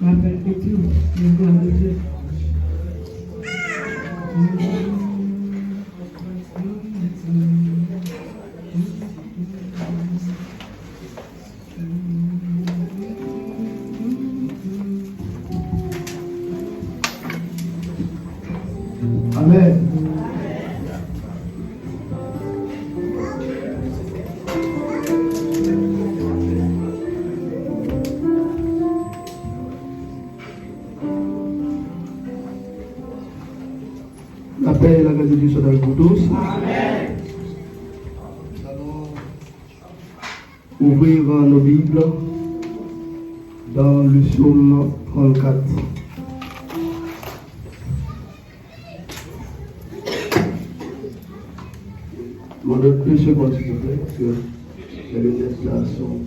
Ma perpétue, la gloire de Dieu. Amen. La paix et la grâce de Dieu soient avec vous tous. Amen. Nous allons ouvrir nos Bibles dans le psaume 34. Je donne 2 secondes s'il vous plaît, parce que les lunettes là sont.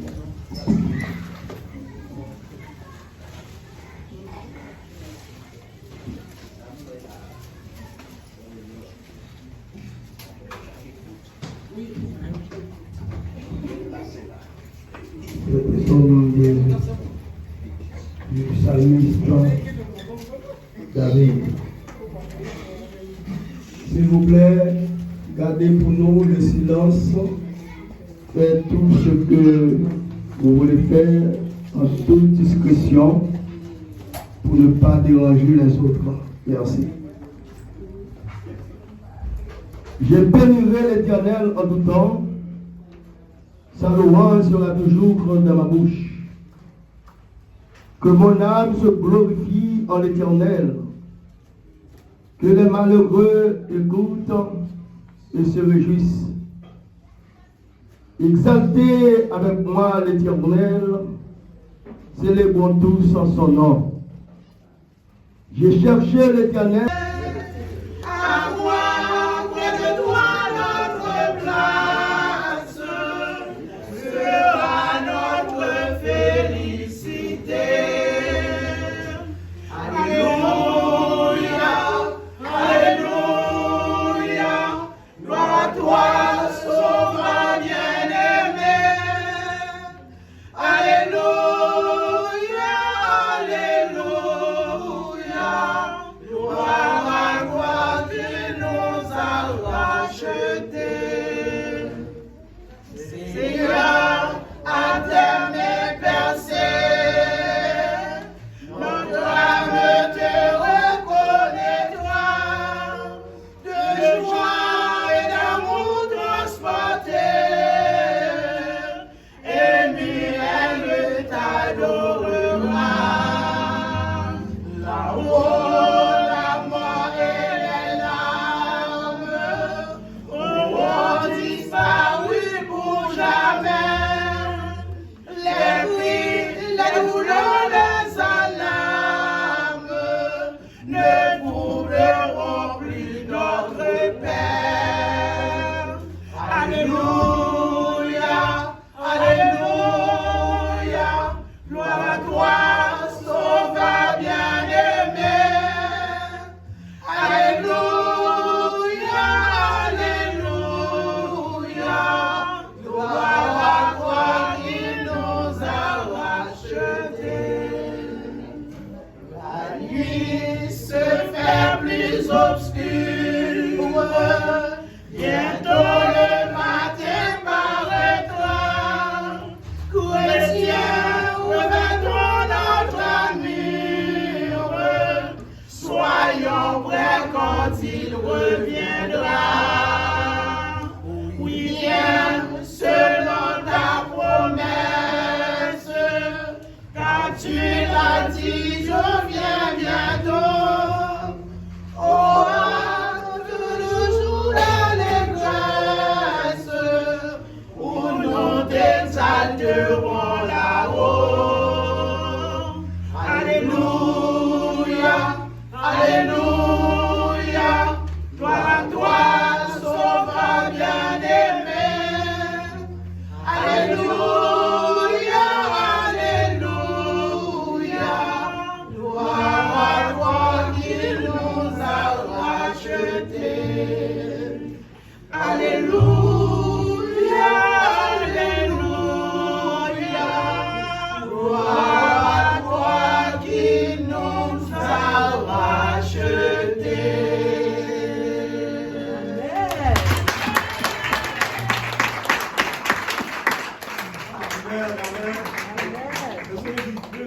Le psaume du psalmiste David. S'il vous plaît, gardez pour nous le silence. Faites tout ce que vous voulez faire en toute discrétion pour ne pas déranger les autres. Merci. Je bénirai l'Éternel en tout temps. Sa louange sera toujours dans ma bouche. Que mon âme se glorifie en l'Éternel. Que les malheureux écoutent et se réjouissent. Exaltez avec moi l'Éternel, célébrons tous en son nom. J'ai cherché l'Éternel.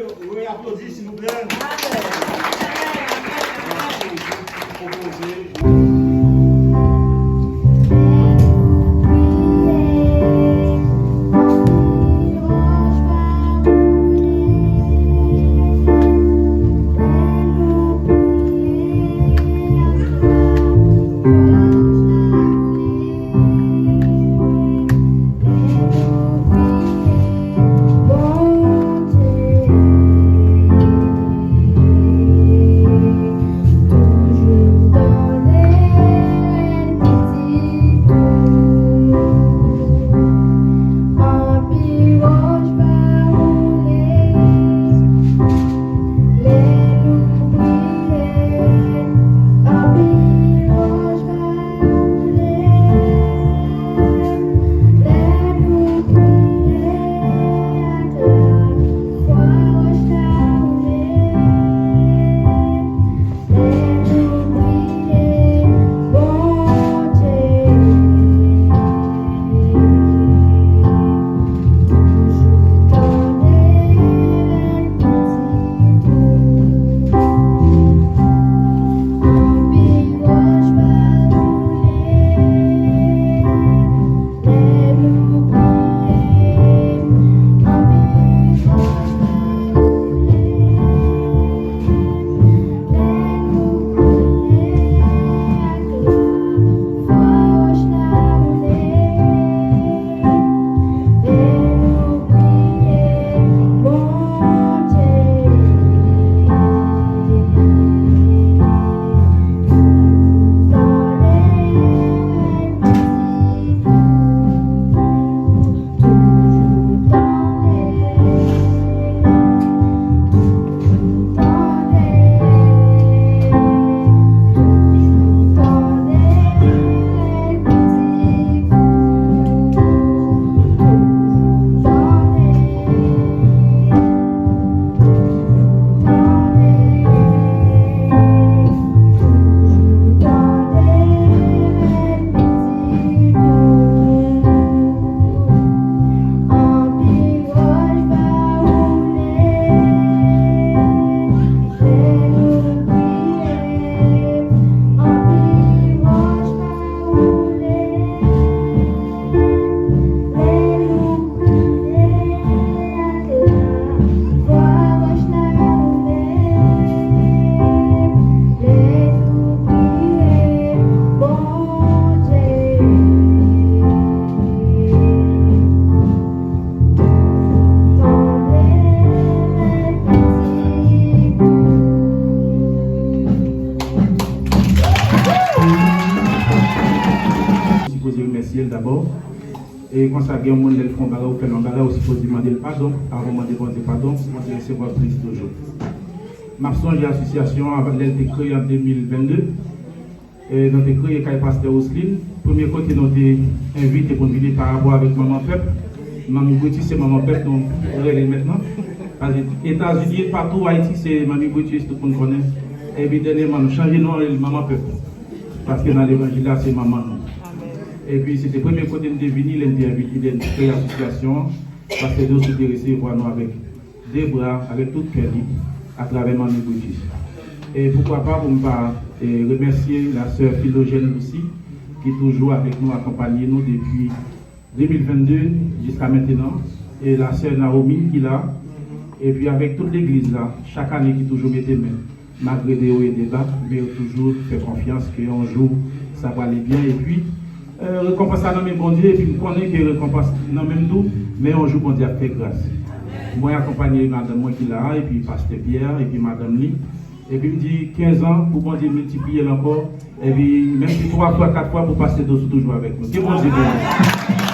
Oui, applaudissez s'il vous plaît. D'abord, et quand ça vient au monde, ils font bagarre ou fait un bagarre aussi pour demander le pardon, avant de demander pardon, moi je recevoir Christ toujours. Ma songe l'association avec l'aide de créée en 2022, et nous avons créé avec pasteur Osline. Premier côté, nous avons invité pour venir par rapport avec Maman Peuple. Maman Gauthier, c'est Maman Peuple, donc on relève maintenant. Parce que les États-Unis, partout, Haïti, c'est Maman Gauthier, tout le monde connaît. Et puis dernièrement, nous changeons de nom à Maman Peuple. Parce que dans l'évangile, là, c'est Maman. Et puis c'était le premier côté de venir, l'interview, créer l'association, parce que nous sommes intéressés voir nous avec des bras, avec tout cœur à travers Maman Gauthier. Et pourquoi pas, pour me remercier la sœur Philogène aussi, qui est toujours avec nous, accompagné nous depuis 2022 jusqu'à maintenant, et la sœur Naomi qui est là, et puis avec toute l'église là, chaque année qui toujours met des mains, malgré des hauts et des bas, mais toujours fait confiance qu'un jour ça va aller bien, et puis récompense à notre bon Dieu, et puis nous connaissons que récompense dans même nous, mais un jour bon Dieu a fait grâce. Moi accompagné madame moi qui est là, et puis pasteur Pierre, et puis madame Lee. Et puis, il me dit 15 ans pour bon Dieu multiplier encore. Et puis, même si 3 fois, 4 fois pour passer toujours avec nous. Que bon Dieu bénisse.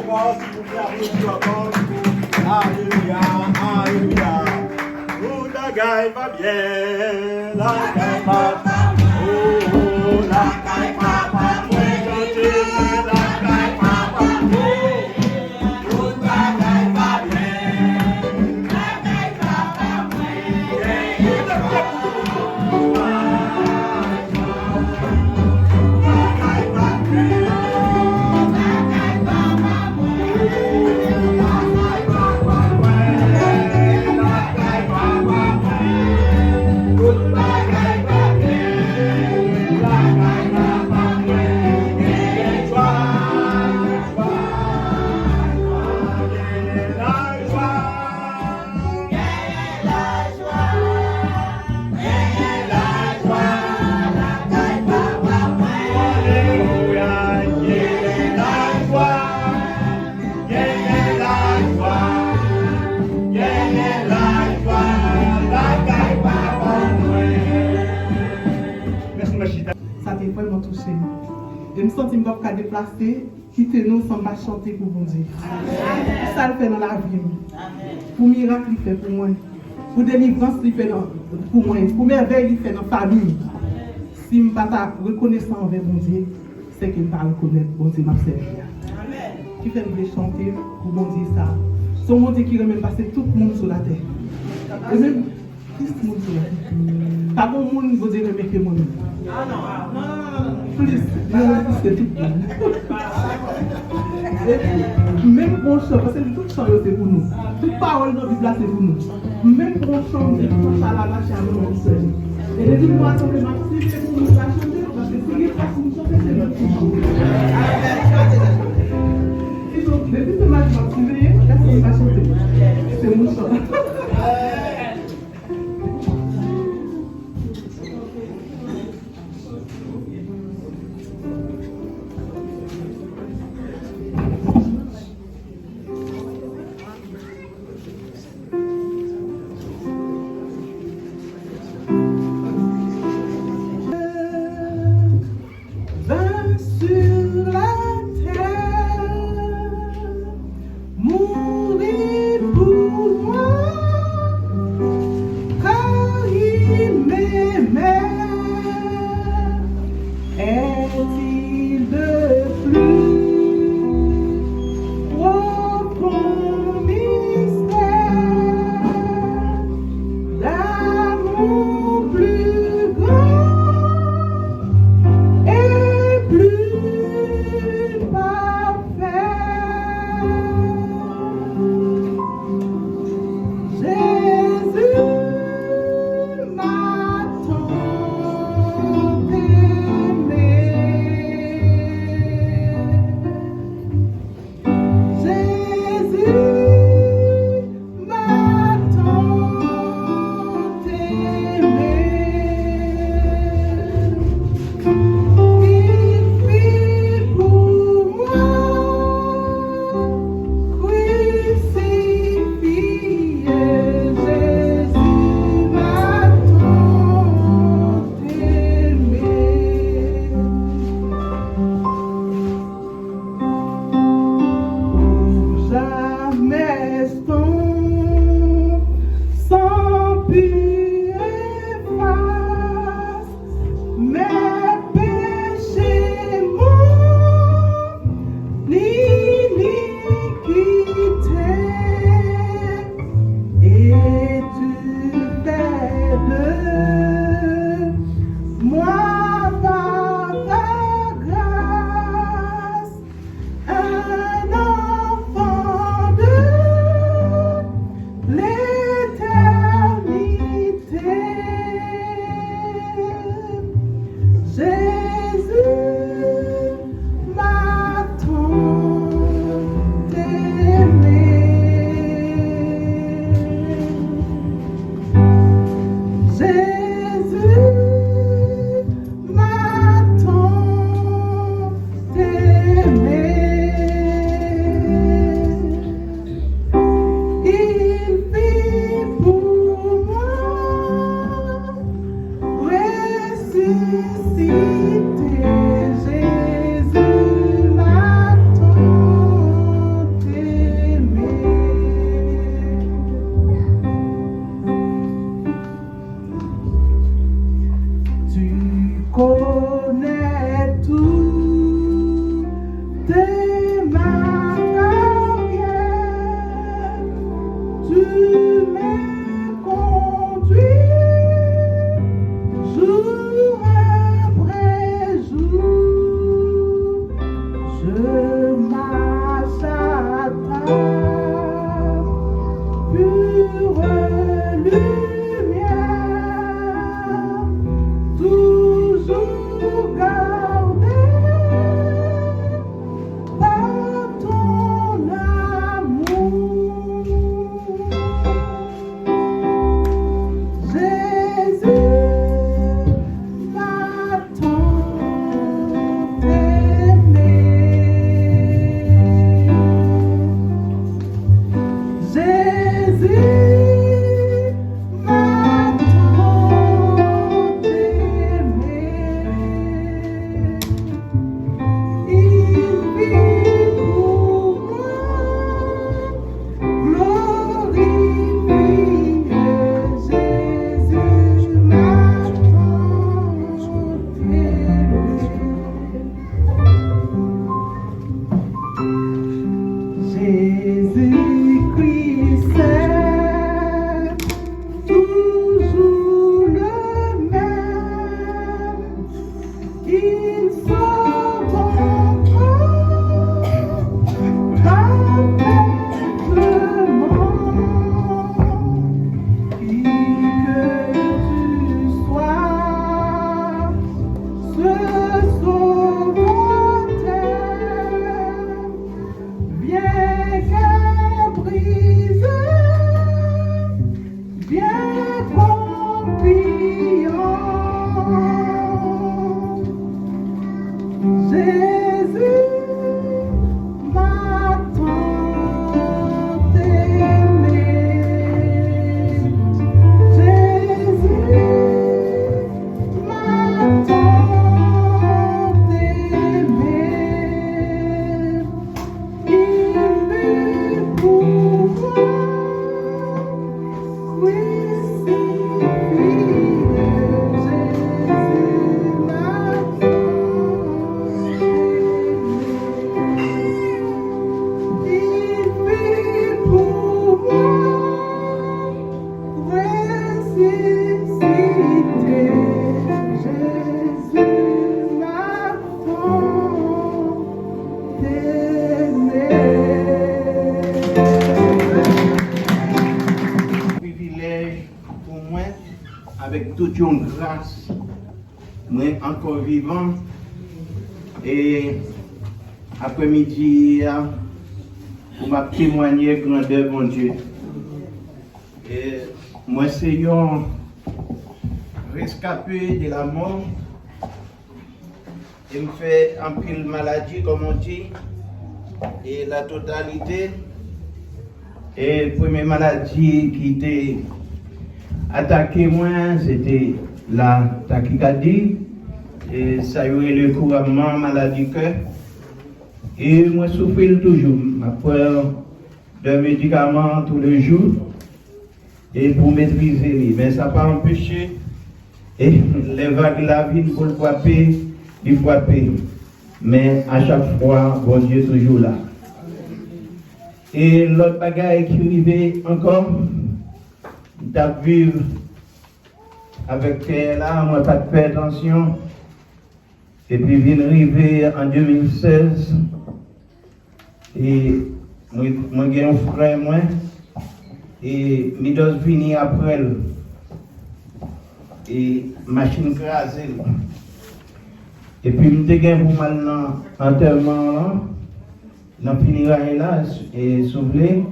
encore, s'il vous plaît, applaudissez encore. Alléluia, alléluia. Oh, la gaille va bien, la gaille va bien. Oh, la gaille va bien. La gaille va bien. Oh, la gaille va bien. La gaille va Ça m'a vraiment touché. Je me sens que je ne déplacer, quitter nous sans pas chanter pour bon Dieu. Ça le fait dans la vie. Pour miracle, il fait pour moi. Pour délivrance, il fait pour moi. Pour merveille, il fait dans la famille. Si je ne suis pas reconnaissant envers bon Dieu, c'est que je ne pas reconnaître bon Dieu m'a servi. Qui fait me chanter pour bon Dieu ça. C'est mon Dieu qui remet passer tout le monde sur la terre. Et même, tout le monde sur la terre. Pas bon monde, vous dire remettre le monde. Plus que tout le monde. Même bon chant, parce que tout chant c'est pour nous. Toute parole dans la Bible c'est pour nous. Même bon chant, c'est pour ça la marche à nous seul. Et les deux mois, on va marcher pour nous chanter, parce que si les personnes nous chantent, c'est notre chant. Et donc, depuis ce match, je vais suivre, personne va chanter. C'est mon chant. Avec toute une grâce, moi encore vivant, et après-midi, pour m'a témoigner grandeur mon Dieu. Et moi c'est un rescapé de la mort, il me fait un pile maladie comme on dit, et la totalité, et première maladie qui était attaqué moi, c'était la tachycardie, et ça y est le couramment maladie cœur. Et moi souffre toujours, ma peur de médicaments tous les jours, et pour maîtriser, mais ça n'a pas empêché, et les vagues la vie pour le frapper, il frapper. Mais à chaque fois, bon Dieu est toujours là. Et l'autre bagaille qui arrivait encore, d'être vivre avec là, moi pas de faire attention. Et puis vient arriver en 2016 et moi j'ai un frère moi et Midos vini après et machine crasée. Et puis me dégaine pour mal dans enterrement là, dans funérailles là et soulevé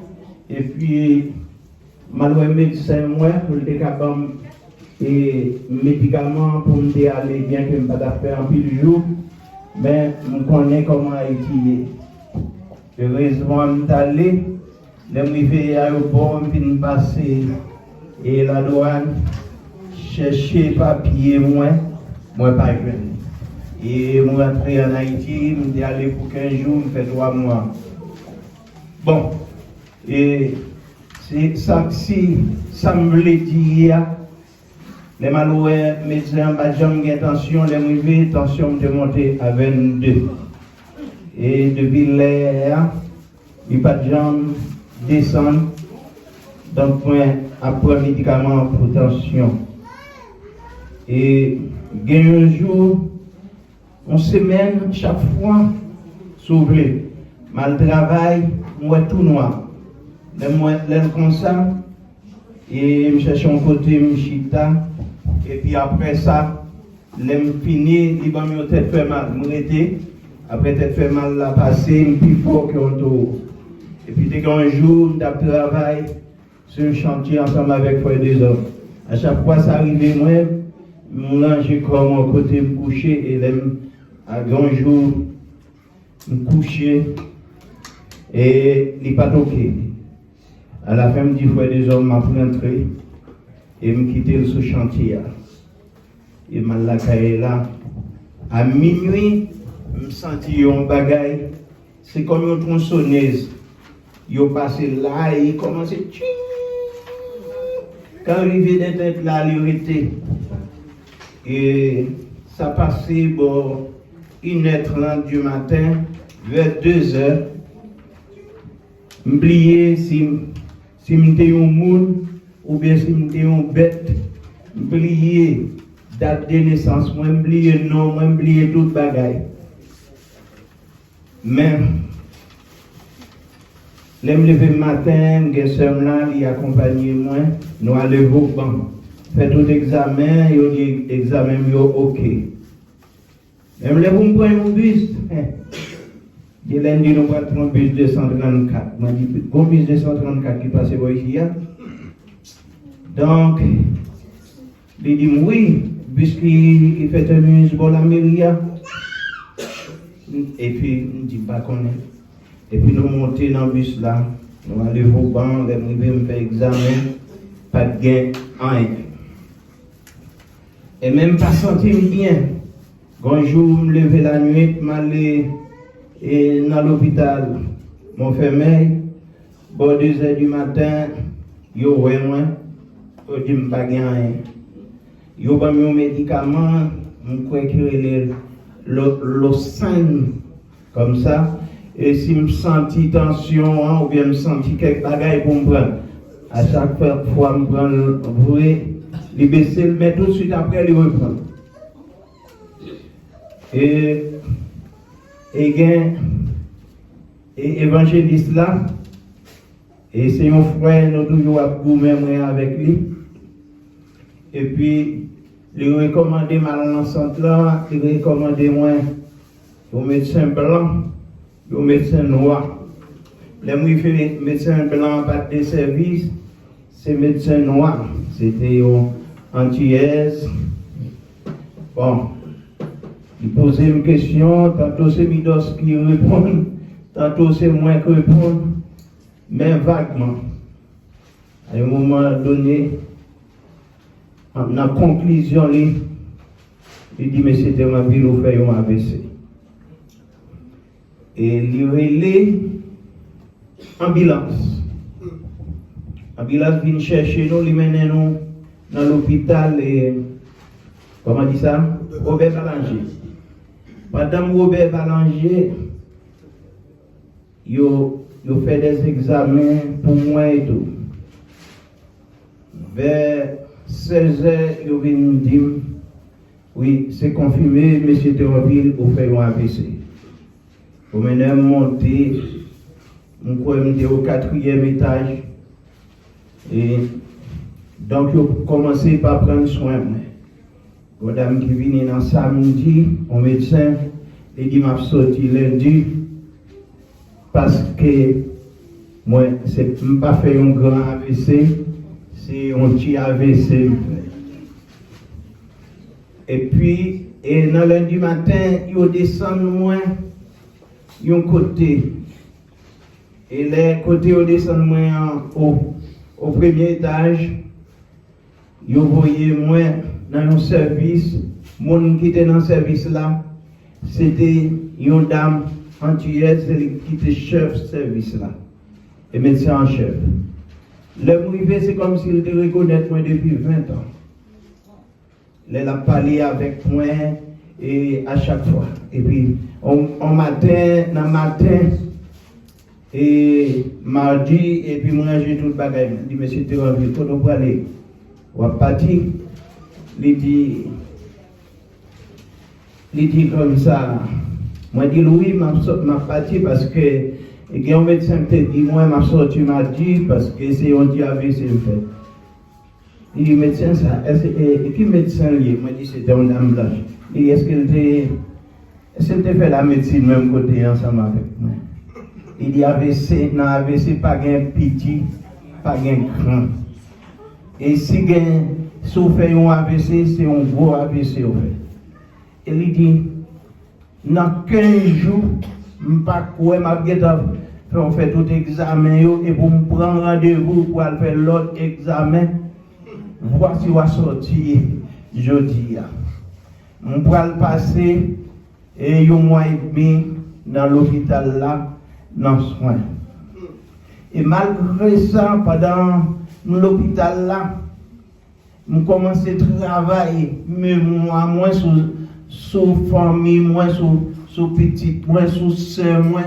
et puis malheureusement médecin moi pour le capable et médicaments pour me aller bien que je ne pas faire un pile jour mais je connais comment Haïti est. Heureusement je suis allé, je suis arrivé à l'aéroport, je suis passé et la douane chercher papier moi pas venu. Et je suis rentré en Haïti, je suis allé pour 15 jours, je fais 3 mois. Bon, et c'est ça que si ça me voulait dire, les malheureux médecins n'ont pas jamais intention, les mauvais tension de monter à 22. Et depuis l'air, il n'y a pas de jambes descendre. Donc, après médicaments pour tension. Et il y a un jour, une semaine, chaque fois, s'ouvre. Mal travail, moi tout noir. Moi, comme ça, et je cherche un côté, je chita. Et puis après ça, je finis, il va me tête fait mal, après tête fait mal, la passer, plus fort que tour. Et puis dès qu'un jour, je travaille sur un chantier ensemble avec frère des hommes. À chaque fois, ça arrive, moi, j'ai comme un côté me coucher et à grand jour, me coucher et il n'est pas toqué. À la fin, je dis frère des hommes m'a rentré et me quitter ce chantier. Et mal la caille là. À minuit, je me sentis un bagaille. C'est comme une tronçonneuse. Ils ont passé là et ils commençaient. Quand arrivé des têtes là, ils étaient. Et ça passait bon, 1h30 du matin, vers 2h. M'oublier si j'étais un monde ou bien si j'étais une bête. M'oublier date de naissance, moi m'oublier nom, moi m'oublier toute bagaille. Mais je me lever le matin, je suis là, il accompagne moi, nous allons au banc. Fait tout examen, il dit examen, ok. Je me lève pour prendre mon bus. Je lundi, nous prenons un bus 234. Je me dis, un bus 234 qui passe par ici. Donc, il dit, oui, bus qui fait un bus pour la mairie. Et puis, je dis, pas qu'on est. Et puis, nous montons dans le bus là. Nous allons au banc, nous allons faire examen. Pas de gain, rien. Et même pas sentir bien. Un jour, je me levais la nuit, je m'allais dans l'hôpital. Mon fermier, bon 2h du matin, yo ouais moi, je dis me pas rien. Yo ba mi médicament, je crois que le sein comme ça. Et si je sens tension ou bien je sens quelque bagaille pour me prendre, à chaque fois je me prends le bruit, il baisse, mais tout de suite après il reprend. Et évangéliste là, et c'est mon frère, nous toujours à même avec lui. Et puis, il recommandé mal l'enceinte là, il recommandé moi au médecin blanc, au médecin noir. Les médecin blanc pas de service, c'est médecin noir. C'était anti-aise. Bon. Il posait une question, tantôt c'est Midos qui répond, tantôt c'est moi qui réponds, mais vaguement. À un moment donné, en la conclusion, il dit, mais c'était ma ville où fait un AVC. Et il relève ambulance. Ambulance vient chercher nous, il mène nous dans l'hôpital et, comment dit ça? Robert Balanger. Madame Robert Balanger, il fait des examens pour moi et tout. Vers 16h, il vient me dire, oui, c'est confirmé, M. Théophile, vous faites un AVC. Vous m'avez monté, je crois que au 4e étage. Et donc, il a commencé par prendre soin de moi. Madame qui vient dans samedi, au médecin, il dit m'a sorti lundi parce que moi, c'est pas fait un grand AVC, c'est un petit AVC. Et puis, dans lundi matin, il descend moins, un côté. Et les côtés, il descend moins au premier étage, il voyait moins. Dans un service, mon qui était dans le service là, c'était une dame antillaise qui était chef de service là, et médecin en chef. Le privé, c'est comme s'il te reconnaît moi depuis 20 ans. Elle a parlé avec moi, et à chaque fois. Et puis, on matin, et mardi, et puis moi j'ai tout le bagage. Je dis, mais c'était envie, quand on peut aller, on va partir. Il dit comme ça, moi dis oui, m'a parti parce que il y a un médecin qui dit, moi m'a sorti mardi parce que c'est un diabète, c'est fait. Il dit, médecin, ça, et qui médecin lié? Moi dis, c'était une dame blanche. Il dit, est-ce qu'elle t'a fait la médecine même côté ensemble avec moi? Il dit, AVC, dans AVC, pas gain petit, pas gain grand. Et si gain, si on fait un AVC, c'est un gros AVC au fait. Et il dit, dans 15 jours, je ne sais pas quoi, je fait tout examen et pour me prendre rendez-vous pour faire l'autre examen, voici va sortir jeudi. Je vais passer un mois et demi dans l'hôpital là, dans soin. Et malgré ça, pendant l'hôpital là, je commence à travailler, mais moi sur famille, moi sur petite, moi sur soeur, moi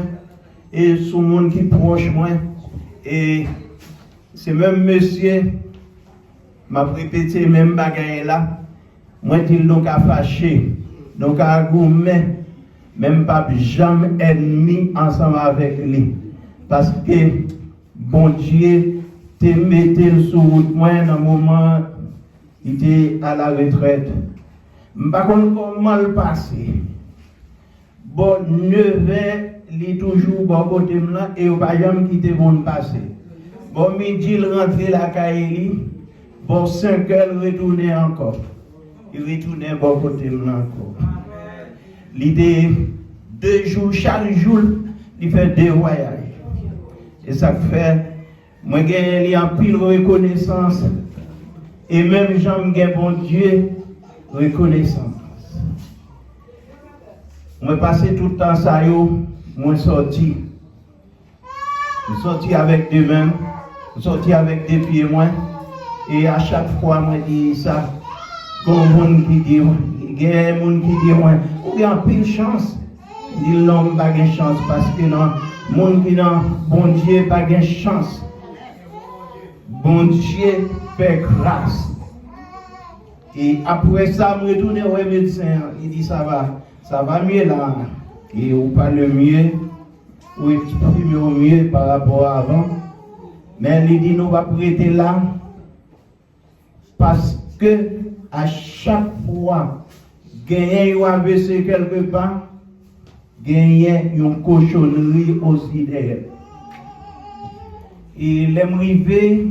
et sur monde qui proche moi. Et c'est même monsieur m'a répété même bagaille là. Moi dit donc à fâché, donc à gourmet, même pas jamais ennemi ensemble avec lui, parce que bon Dieu te mettait sur route moi dans le moment il était à la retraite. Je ne sais pas comment le passer. Bon, 9 ans, il est toujours bon côté là et il ne va jamais quitter mon passé. Bon, midi, il rentre la caille, bon, 5 heures, il retourne encore. Il retourne bon côté là encore. L'idée, 2 jours, chaque jour, il fait 2 voyages. Et ça fait, moi, j'ai en pile reconnaissance. Et même j'aime bien bon Dieu, reconnaissance. Moi passé tout le temps ça moi sorti. Je sorti avec des mains, je sorti avec des pieds moi. Et à chaque fois moi dis ça, comme monde qui dit, il y a un monde qui dit moi, ou bien pile chance. Il dit l'homme pas de chance parce que non, monde qui non, bon Dieu pas de chance. Bon Dieu fait grâce. Et après ça, je retourne au médecin. Il dit ça va mieux là. Et on parle mieux, ou exprime mieux par rapport à avant. Mais il dit nous va prêter là parce que à chaque fois, gagner un AVC quelque part, gagner une cochonnerie aussi derrière. Et l'arrivée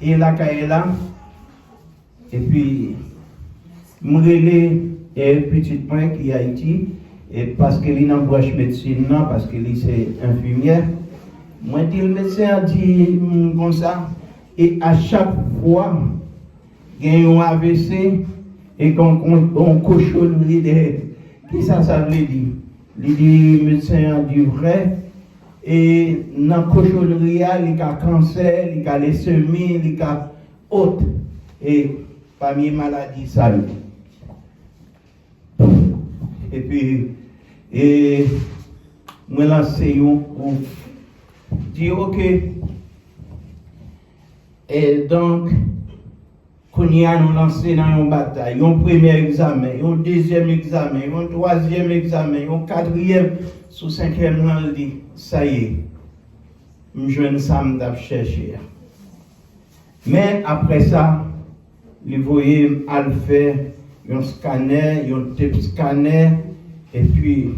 et la caïla. Et puis, je un petit point qui est Haïti, et parce qu'il est dans la branche médecine, parce qu'il est infirmière. Moi, le médecin a dit comme ça, et à chaque fois, il y a un AVC et qu'on cochonnerie derrière. Qui ça veut dire? Il dit, le médecin a dit vrai, et dans la cochonnerie, il y a cancer, il y a les semis, il y a autres. Et parmi les maladies, ça et puis, moi, lancé pour dire, ok. Et donc, quand nous avons lancé dans une bataille, un premier examen, un deuxième examen, un troisième examen, un quatrième, sous 5e, on dit, ça y est, je ne sais pas chercher. Mais après ça, les voyez à le faire, un scanner, un type scanner, et puis,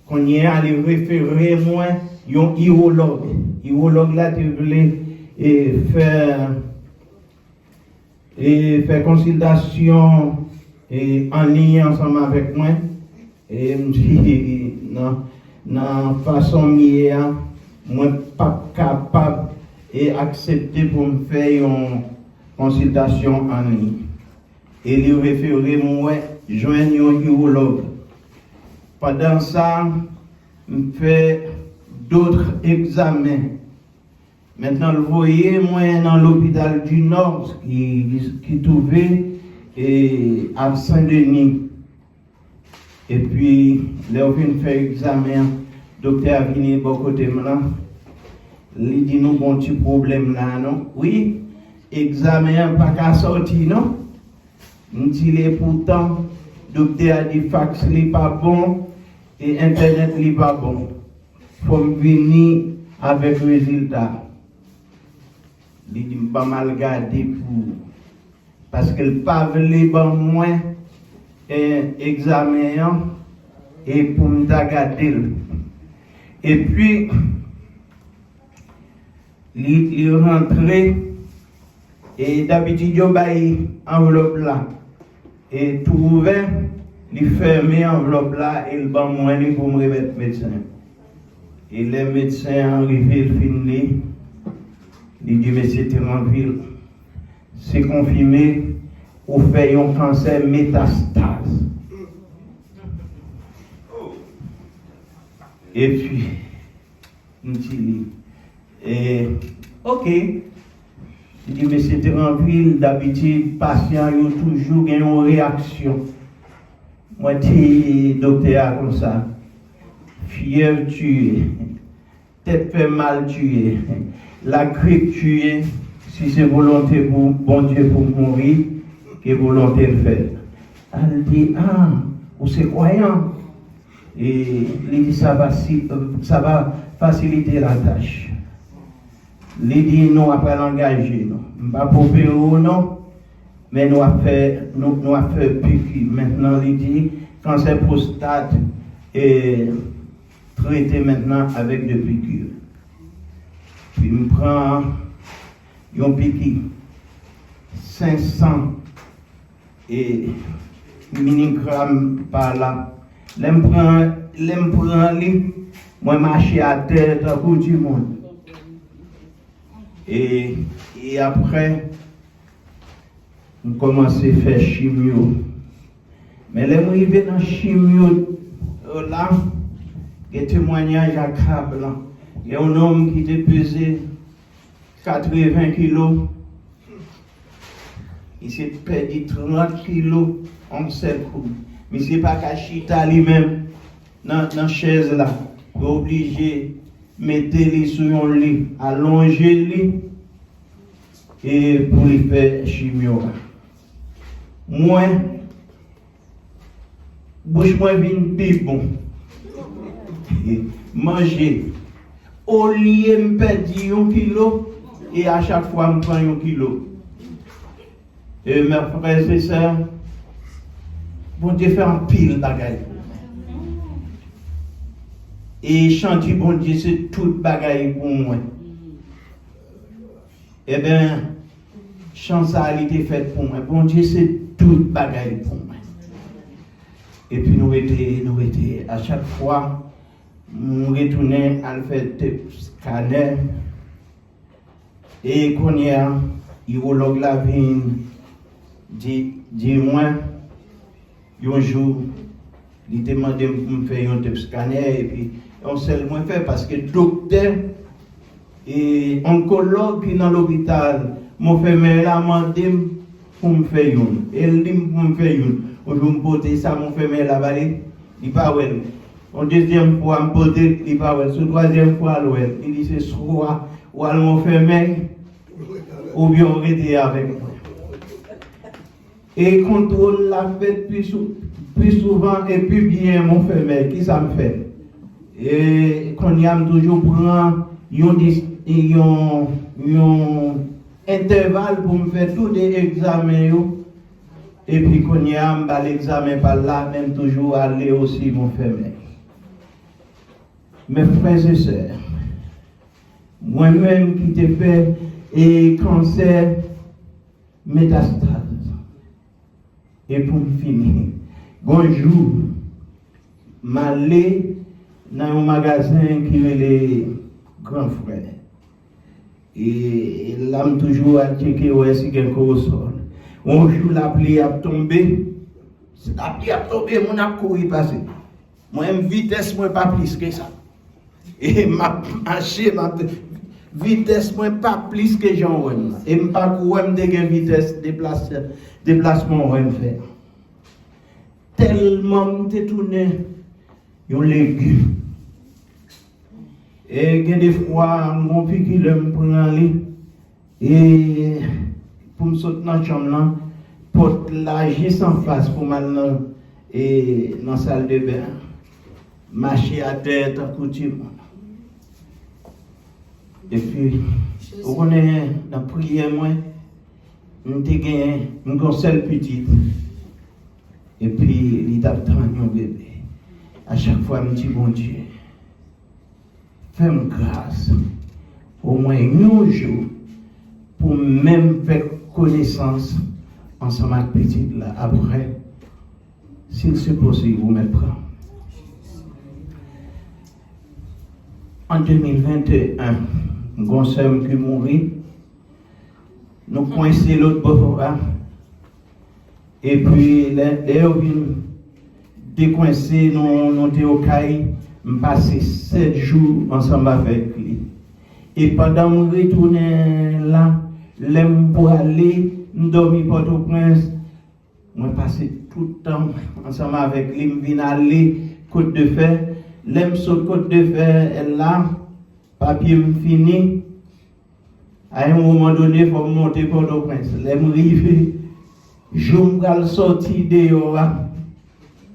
quand il y a allé référer moi, un urologue. Urologue là, tu voulais faire consultation en ligne ensemble avec moi. Et je me dis, dans façon mienne, moi pas capable d'accepter pour me faire une consultation en ligne. Et il référer moi, joindre un urologue. Pendant ça, je fais d'autres examens. Maintenant, vous voyez, moi, dans l'hôpital du Nord, qui trouvait, et à Saint-Denis. Et puis, là, on vient faire examen, docteur a venu bon côté maintenant. Il dit nous bon petit problème là, non? Oui, examen pas qu'à sortir, non? Nous disons pourtant, docteur a dit fax n'est pas bon et internet n'est pas bon. Il faut venir avec le résultat. Il dit pas mal garder pour parce qu'elle pas voulu bon moins examen et pour me garder. Et puis il est rentré et d'habitude il baille enveloppe là et tout ouvert, il fermé enveloppe là et il ban moins pour me remettre médecin. Et les médecins arrivés fini, il dit mais c'était en ville, c'est confirmé ou fait un cancer métastase. Et puis il dit ok. Il dit, mais c'était en ville, d'habitude, patient, il y a toujours une réaction. Moi, je dis, docteur, comme ça, fièvre tuée, tête fait mal tuée, la grippe tuée, si c'est volonté pour bon Dieu pour mourir, que volonté le fait. Elle dit, ah, vous c'est croyant. Et il dit, ça va faciliter la tâche. Il dit nous après l'engager, nous pas pour non, mais nous a fait piqûre. Maintenant il dit cancer prostate est traité maintenant avec des piqûres. Puis il me prend un piqûre 500 et milligrammes par là. L'aime prend lui, moi marcher à terre dans tout le monde. Et après, on commence à faire chimio. Mais les arrivés dans chimio, là, il y a un témoignage à câble. Il y a un homme qui était pesé 80 kilos. Il s'est perdu 30 kilos en seul coup. Mais ce n'est pas qu'à chita lui-même dans la chaise là. Il est obligé mettez-les sur un lit, allongez-les et pour les faire chimio. Moi, bouche moi vient plus bon. Manger. Au lieu de me perdre 1 kilo et à chaque fois je prends 1 kilo. Et mes frères et sœurs, bon Dieu fait un pile bagaille. Et chanter bon Dieu, c'est toute bagaille pour moi. Eh bien, chance a été faite pour moi. Bon Dieu, c'est toute bagaille pour moi. Et puis nous étions à chaque fois, nous retournons à faire des scanners. Et quand il y a l'urologue la vient, dis-moi, un jour, il demandé de me faire un scanner et puis on s'est moins fait parce que le docteur et oncologue qui dans l'hôpital m'ont fait mais là demandé pour me faire une. Et il dit pour me faire une. On veut me porter ça, m'ont fait mais là-bas, il pas ouais. En deuxième fois, me porter, il pas ouais. Sur troisième fois, il dit c'est soit ou elle m'ont fait mais ou bien on était avec moi. Et contrôle la fête plus souvent et plus bien mon fait mais qui ça me fait? Et quand il y a toujours prend un intervalle pour me faire tous les examens et puis quand il y a l'examen par là même toujours aller aussi mon fermé. Mes frères et sœurs, moi-même qui t'ai fait et cancer métastase et pour finir bonjour m'aller dans un magasin qui est les grands frères. Et là, je toujours à checker où est-ce qu'il y a un sol. Un jour, la pluie a tombé. La pluie a tombé, mon a couru passer. Moi, une vitesse, moi, pas plus que ça. Et m'a marché, vitesse moi pas plus que Jean Rem. Et pas quoi me de vitesse déplacement Rem faire. Tellement t'es tourné un légume. Et il y a des fois, mon piquet me prend aller et pour me sauter dans la chambre, pour l'agir sans face pour m'aller dans la salle de bain, marcher à terre, en coutume. Et puis, on est dans la prière, moi, on a gagné une seule petite. Et puis, il a pris mon bébé. À chaque fois, je me dis, bon Dieu, fais-moi grâce, au moins un jour, pour même faire connaissance ensemble avec petite là. Après, s'il se possible, vous me prendre. En 2021, Gonçalves qui mourit, nous coincés l'autre bord, et puis les décoincés, nous étions au Caille, nous passé 7 jours ensemble avec lui. Et pendant que je retournais là, l'aime pour aller, nous dormir Port-au-Prince, moi passé tout le temps ensemble avec lui, je viens aller Côte de Fer, l'aime sur Côte de Fer, elle là, papier me fini. À un moment donné, il faut monter Port-au-Prince. L'aime arrivé, je me suis sorti dehors.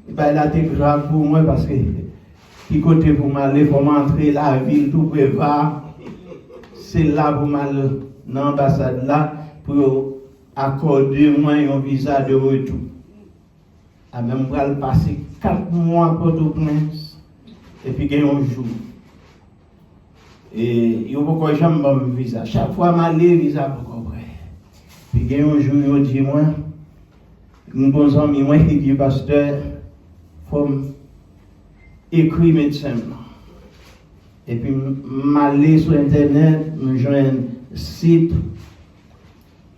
Ben là, c'est grave pour moi parce que qui côté pour m'aller, pour m'entrer la ville, tout prévoir. C'est là pour m'aller dans l'ambassade là pour accorder moi un visa de retour. À même pour passer 4 mois à Port-au-Prince et puis gagner un jour. Et il y a beaucoup de gens qui ont un visa. Chaque fois que je vais visa pour comprendre. Puis gagner un jour, il dit moi, mon bon ami, moi qui dit pasteur, faut écrire médecin. Et puis m'aller sur internet, me joindre un site,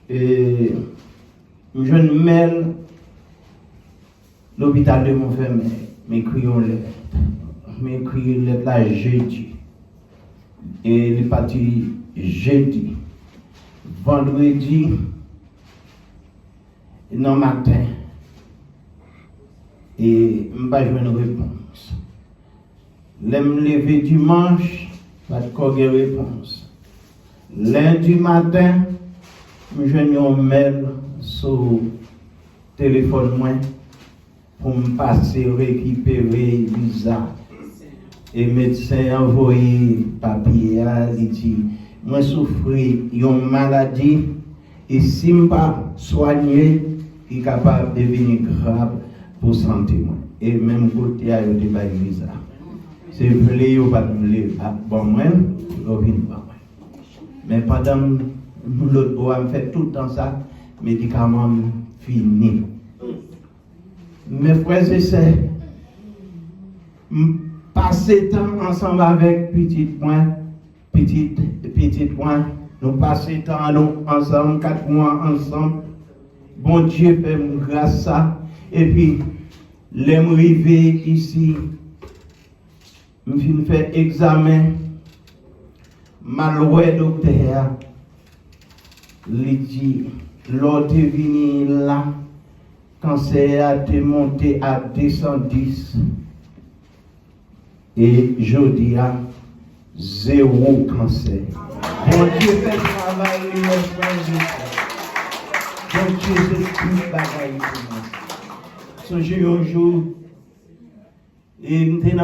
me joindre mail, l'hôpital de Montfermeil, m'écrire une lettre, m'écrire une lettre là jeudi. Et il est parti jeudi, vendredi, dans le matin. Et je n'ai pas eu une réponse. Je me lever dimanche, pas de réponse. Lundi matin, je n'ai un mail sur le téléphone pour me passer, récupérer le visa. Et le médecin a envoyé papier, il dit, moi souffre d'une maladie, et si je ne suis pas soigné, il est capable de devenir grave pour santé. Et même côté, il y a des visa. C'est vrai ou pas de bon, moi, je ne viens pas. Mais pendant que l'autre bois fait tout le temps ça, les médicaments finis. Mes frères et sœurs, passer temps ensemble avec petite point, nous passer temps ensemble, 4 mois ensemble. Bon Dieu fait grâce à ça. Et puis, l'arrivée ici, je viens faire examen. Malheureusement, docteur, il dit, l'autre est venu là, cancer a été monté à 210. Et je dis à 0 cancer. Bon Dieu fait travail, bon Dieu c'est tout bagaille pour moi. Songez un jour, et nous étions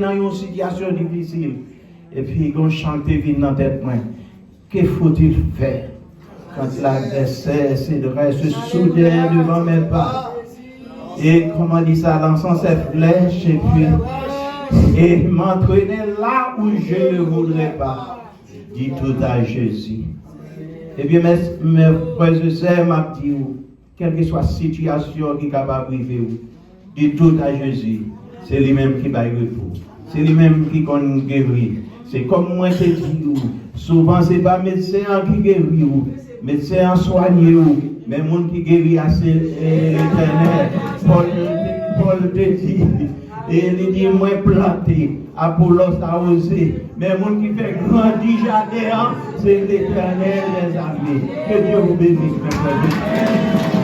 dans une situation difficile. Et puis, quand chanté vient dans la tête, que faut-il faire quand l'adversaire s'aiderait se souder devant mes pas? Et comment dit ça, lançant ses flèches, et m'entraîner là où je ne voudrais pas. Dis tout à Jésus. Eh bien, mes frères et sœurs m'ont dit, quelle que soit la situation qui est capable de vivre, dis tout à Jésus. C'est lui-même qui va y répondre. C'est lui-même qui connaît guérir. C'est comme moi qui dis, souvent ce n'est pas le médecin qui guérit, médecin soigné, mais le monde qui guérit, c'est l'éternel. Paul te dit, Et il dit, moi planté, Apollos arrosé. Mais le monde qui fait grandir jardin, c'est l'Éternel des armées. Que Dieu vous bénisse, mes frères.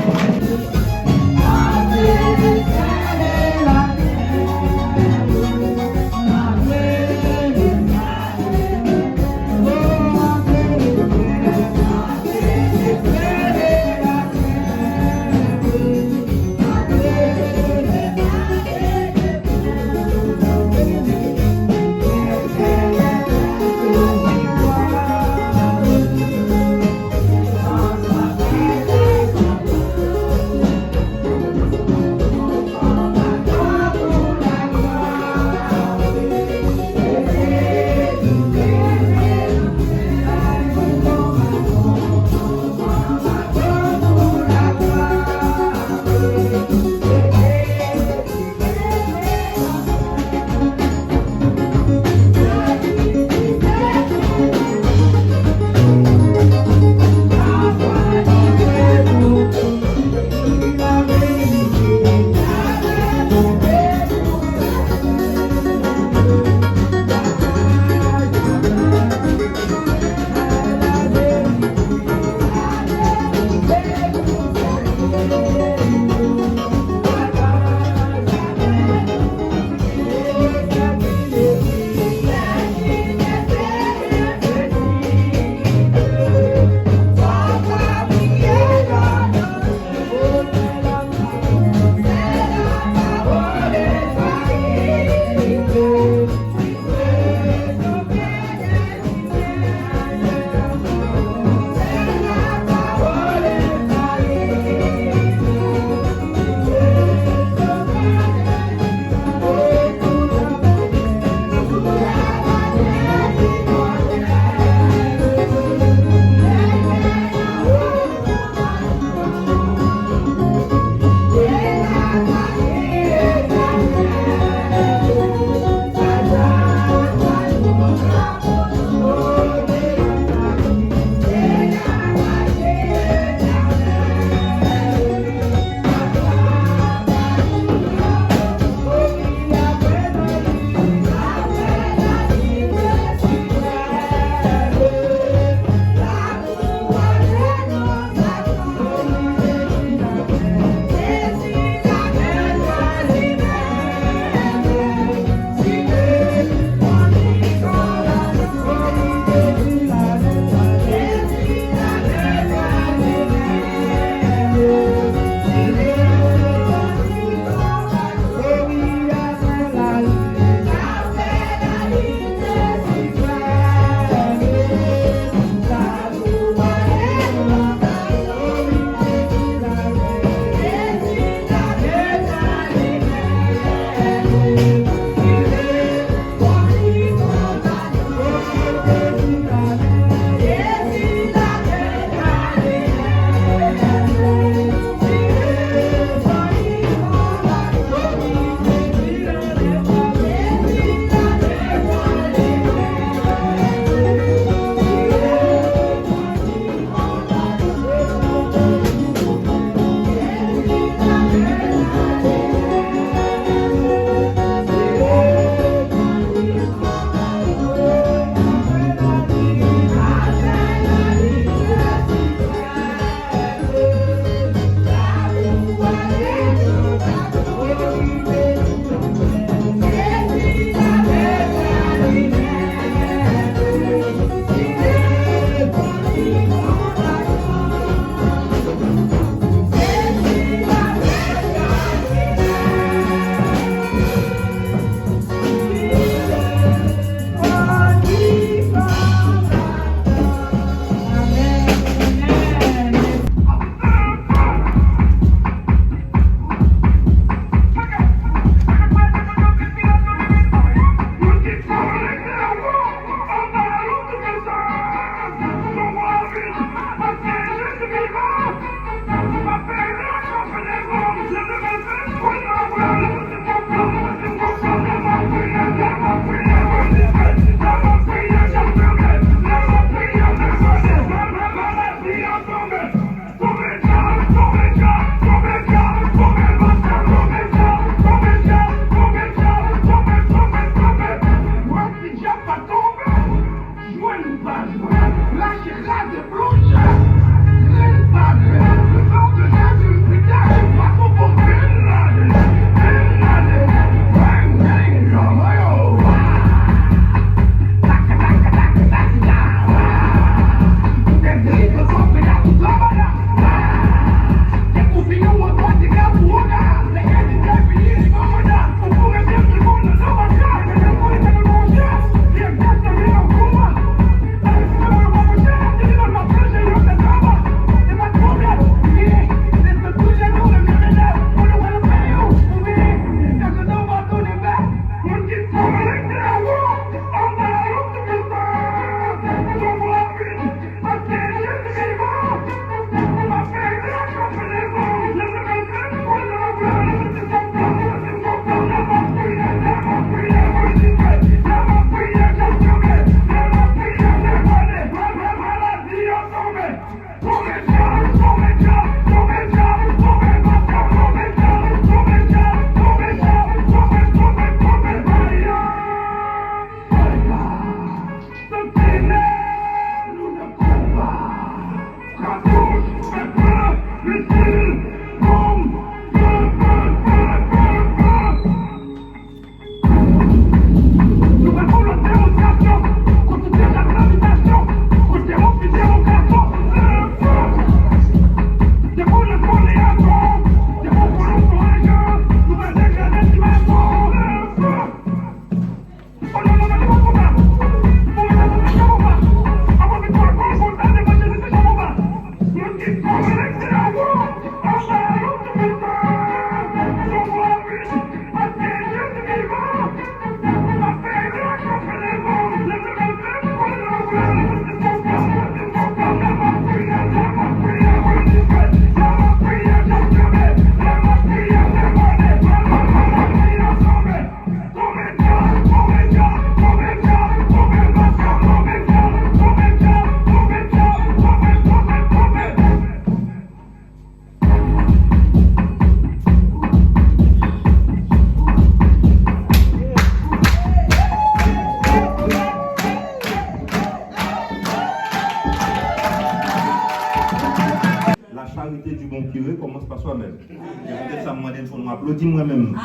faut nous applaudir moi-même.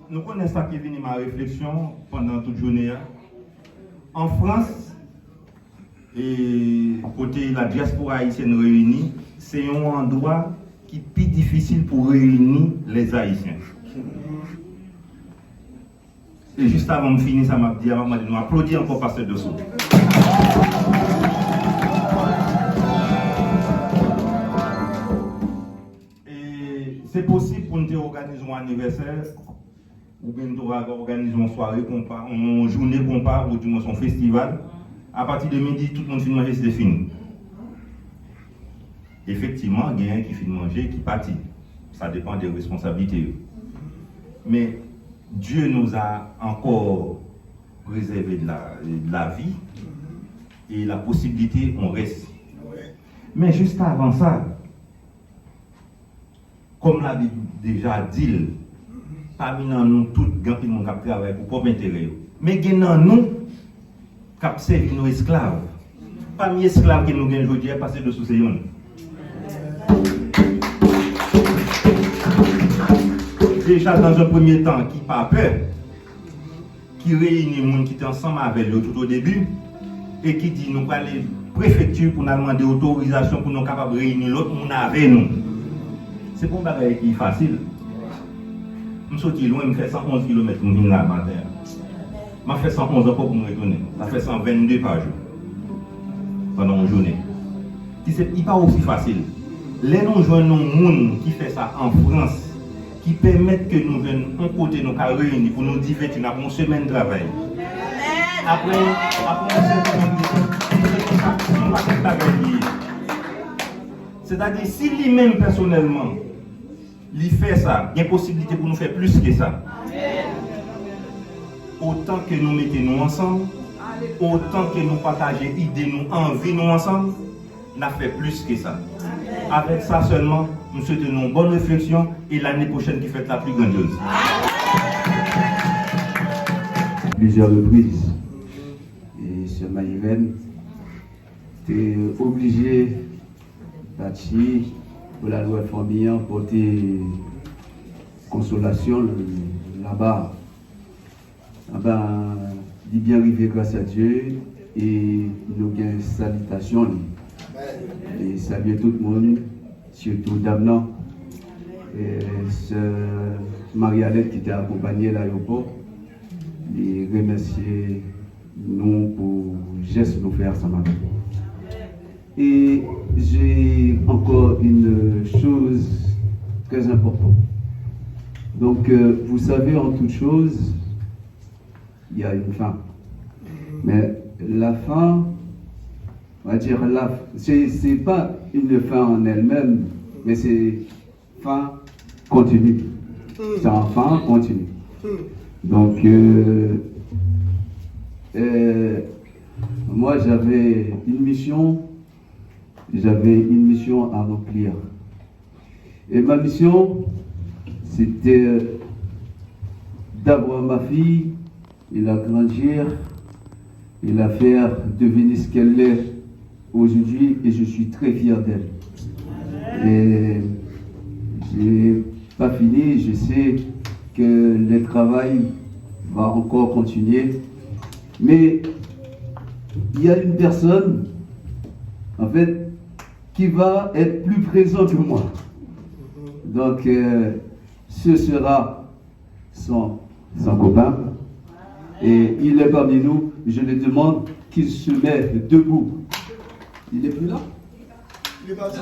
Nous connaissons ça qui est venu ma réflexion pendant toute journée. En France, et côté la diaspora haïtienne réunie, c'est un endroit qui est plus difficile pour réunir les Haïtiens. Et juste avant de finir, ça m'a dit, nous applaudir encore Pasteur Dosso. Et c'est possible pour nous organiser un anniversaire ou bien nous organiser une soirée, une journée compas ou du moins son festival. À partir de midi, tout le monde finit de manger, c'est fini. Effectivement, il y a un qui finit de manger, qui partit. Ça dépend des responsabilités. Mais Dieu nous a encore réservé de la vie et la possibilité, on reste. Mais juste avant ça, comme la Bible déjà dit, parmi nous, tout le monde qui travaille pour propre intérêt. Mais il y a nous qui servent nos esclaves. Parmi les esclaves que nous avons aujourd'hui, parce que de sous ces déjà dans un premier temps, qui n'a pas peur, qui réunit les gens qui étaient ensemble avec eux tout au début, et qui dit nous allons aller à la préfecture pour nous demander autorisation pour nous capables de réunir l'autre monde avec nous. C'est pour un bagage qui est facile. Je suis loin, je fais 111 km pour venir là matin. Je fais 111 encore pour me retourner. Ça fait 122 par jour. Pendant une journée. Ce n'est pas aussi facile. Les nous joignons des gens qui font ça en France, qui permettent que nous venions un côté nous réunir pour nous divertir après une semaine de travail. Après une semaine de travail. C'est-à-dire, si lui-même personnellement, il fait ça, il y a une possibilité pour nous faire plus que ça. Autant que nous mettons ensemble, autant que nous partageons idées, nous envie nous ensemble, nous fait plus que ça. Avec ça seulement, nous souhaitons une bonne réflexion et l'année prochaine qui fait la plus grandiose. Plusieurs reprises. Et ce Maïven, tu es obligé de partir pour la loi famille, porter consolation là-bas. Ah ben, il est bien arrivé grâce à Dieu et nous avons une salutation. Et saluer tout le monde, surtout Damnan, et Marie-Alette qui t'a accompagné à l'aéroport. Et remercier nous pour le geste que nous faisons ensemble. Et j'ai encore une chose très importante. Donc, vous savez, en toute chose, il y a une fin. Mais la fin, on va dire, c'est pas une fin en elle-même, mais c'est fin continue. C'est un fin continue. Donc, moi, j'avais une mission à remplir. Et ma mission, c'était d'avoir ma fille et la grandir et la faire devenir ce qu'elle est aujourd'hui, et je suis très fier d'elle. Et j'ai pas fini, je sais que le travail va encore continuer, mais il y a une personne, en fait, qui va être plus présente que moi. Donc, ce sera son copain, et il est parmi nous. Je lui demande qu'il se mette debout. Il n'est plus là? Il est pas là.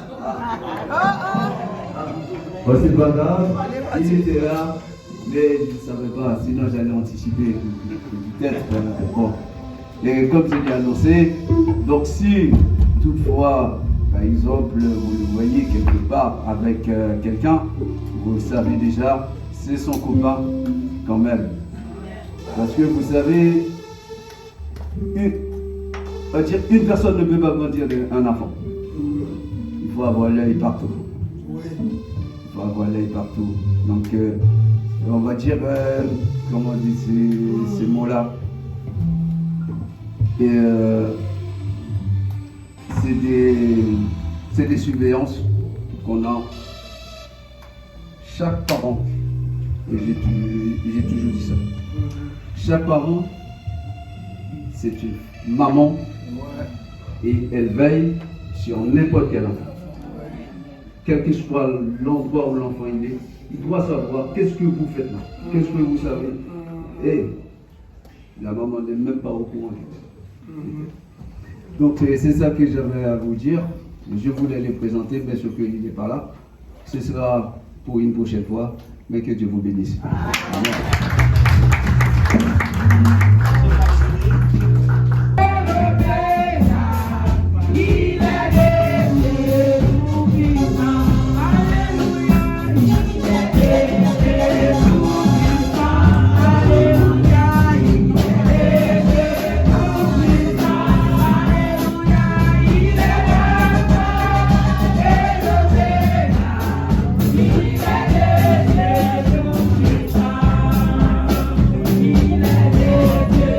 C'est pas grave, il était là, mais je ne savais pas, sinon j'allais anticiper peut-être. Bon. Et comme je l'ai annoncé, donc si toutefois, par exemple, vous le voyez quelque part avec quelqu'un, vous savez déjà, c'est son copain quand même. Parce que vous savez, une personne ne peut pas grandir un enfant. Il faut avoir l'œil partout. Il faut avoir l'œil partout. Donc, on va dire, comment on dit ces mots-là. Et c'est des surveillances qu'on a chaque parent. Et j'ai toujours dit ça. Chaque parent, c'est une maman et elle veille sur n'importe quel enfant. Quel que soit l'endroit où l'enfant est, il doit savoir qu'est-ce que vous faites là, qu'est-ce que vous savez. Et la maman n'est même pas au courant. Donc c'est ça que j'avais à vous dire. Je voulais les présenter, bien sûr qu'il n'est pas là. Ce sera pour une prochaine fois, mais que Dieu vous bénisse. Amen. Yeah.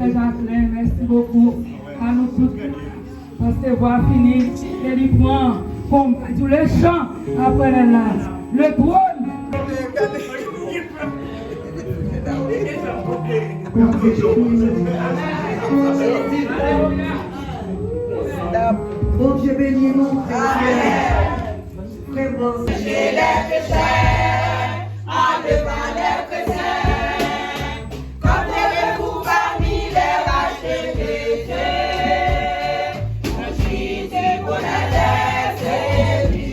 Frère Jacqueline, merci beaucoup à nous tous. Parce que voir fini, et il prend tous les chants après le trône. Bon Dieu béni nous. Vraiment. J'ai les péchés, en devant les chrétiens, comme les vous parmi les rachetés chrétiens. Je suis décollé des élus.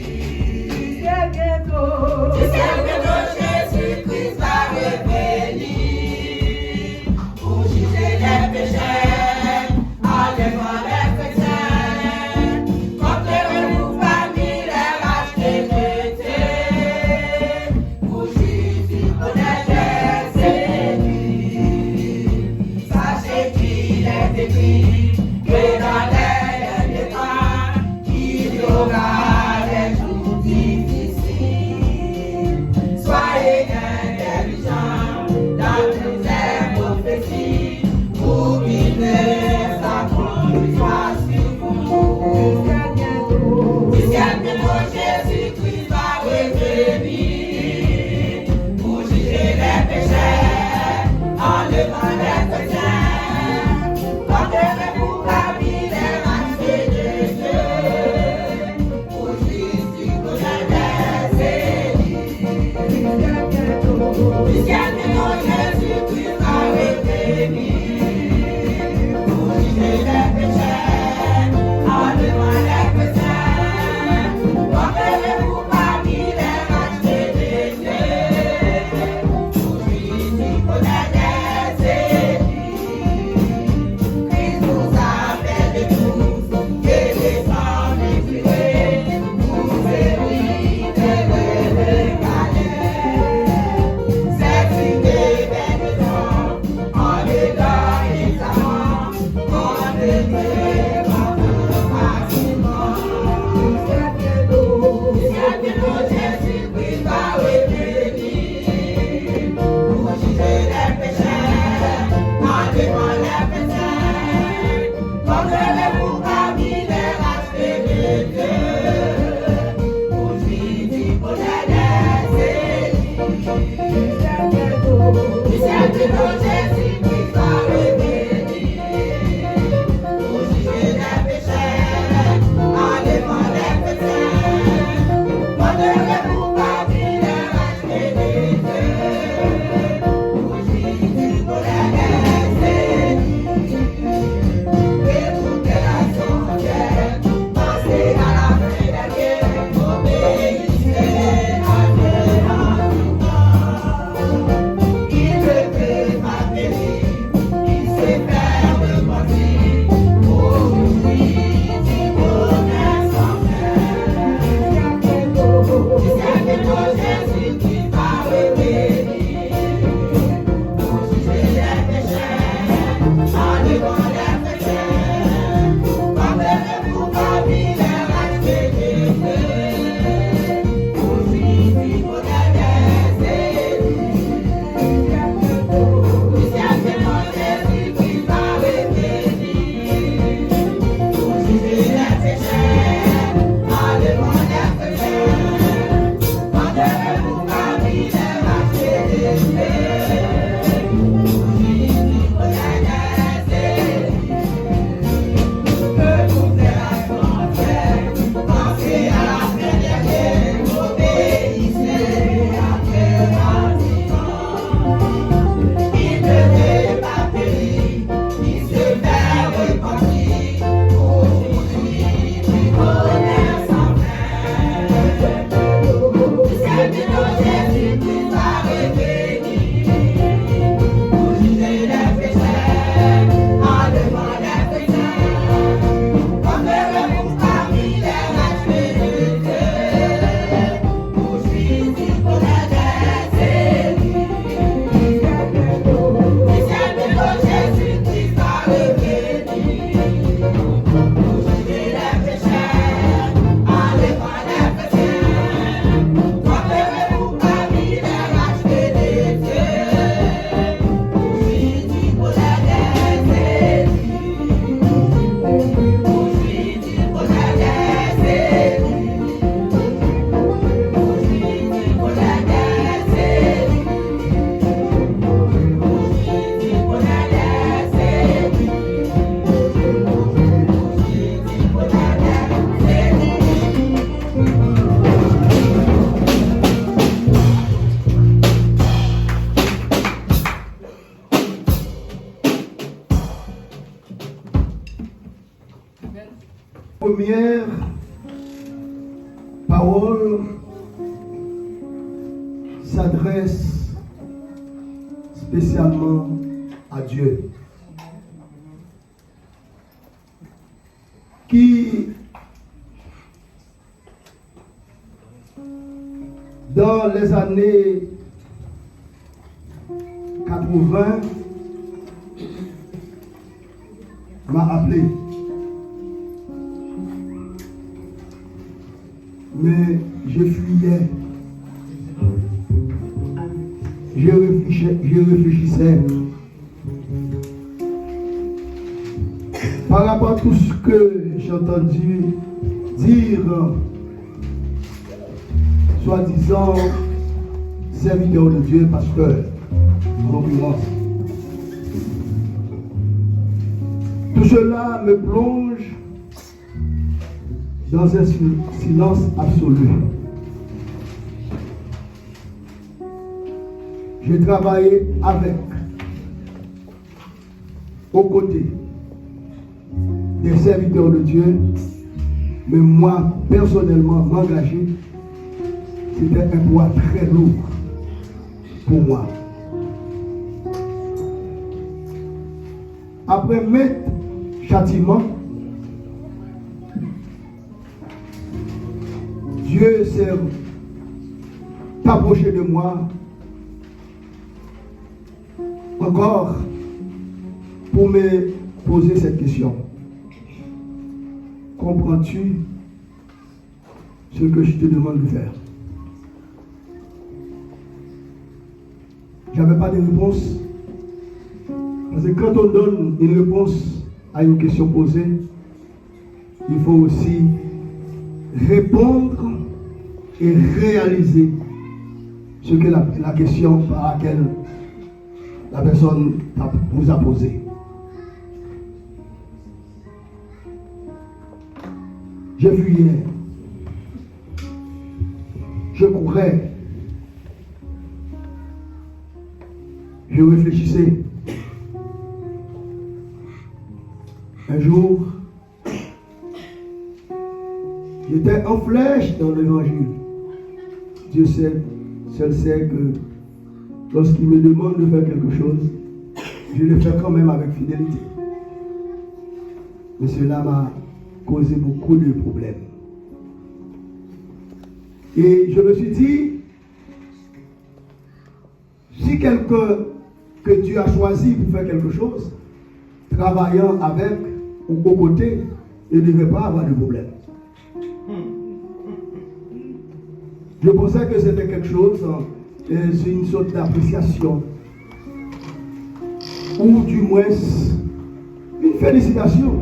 Jésus-Christ va revenir pour juger les péchés, en devant les chrétiens, comme les vous parmi les rachetés chrétiens. Pour Jésus connaît des élus. Sachez qu'il est écrit que dans les derniers temps, il y aura des jours difficiles. Soyez intelligents dans toutes les prophéties pour qu'il ne s'accomplisse pas sur vous. Puisqu'il bientôt Jésus-Christ va revenir pour juger les péchés en levant les chrétiens. Porterez-vous parmi les rachetés de Dieu pour Jésus connaît des élus. Puisqu'il bientôt Jésus-Christ va revenir pour juger les péchés en levant les chrétiens. Porterez-vous parmi les rachetés de Dieu pour Jésus connaît des élus. Christ nous appelle de tous et les femmes défilées pour servir de c'est une événement en dedans et savant qu'on ne peut pas facilement. Jusqu'à bientôt Jésus-Christ va revenir pour juger les péchés en devant les péchés. Porterez-vous parmi les rachetés de Dieu pour Jésus connaît des élus. Jusqu'à bientôt Jésus-Christ va revenir pour juger les péchés en devant les péchés. Porterez-vous parmi les rachetés de Dieu pour Jésus connaît des élus. Écoutez la sonde, pensez à la fin des guerres, obéissez à Dieu en tout temps. première parole s'adresse spécialement à Dieu, qui, dans les années 80, m'a appelé. Mais je fuyais. Je réfléchissais. Par rapport à tout ce que j'ai entendu dire, soi-disant serviteur de Dieu, pasteur, en l'occurrence. Tout cela me plonge dans un silence absolu. J'ai travaillé avec, aux côtés des serviteurs de Dieu, mais moi, personnellement, m'engager, c'était un poids très lourd pour moi. Après mes châtiments, Dieu s'est approché de moi encore pour me poser cette question. Comprends-tu ce que je te demande de faire? Je n'avais pas de réponse. Parce que quand on donne une réponse à une question posée, il faut aussi répondre et réaliser ce que la question par laquelle la personne vous a posé. Je fuyais, je courais, je réfléchissais. Un jour, j'étais en flèche dans l'évangile. Dieu seul sait que lorsqu'il me demande de faire quelque chose, je le fais quand même avec fidélité. Mais cela m'a causé beaucoup de problèmes. Et je me suis dit, si quelqu'un que tu as choisi pour faire quelque chose, travaillant avec ou aux côtés, il ne devait pas avoir de problème. Je pensais que c'était quelque chose, c'est une sorte d'appréciation, ou du moins une félicitation.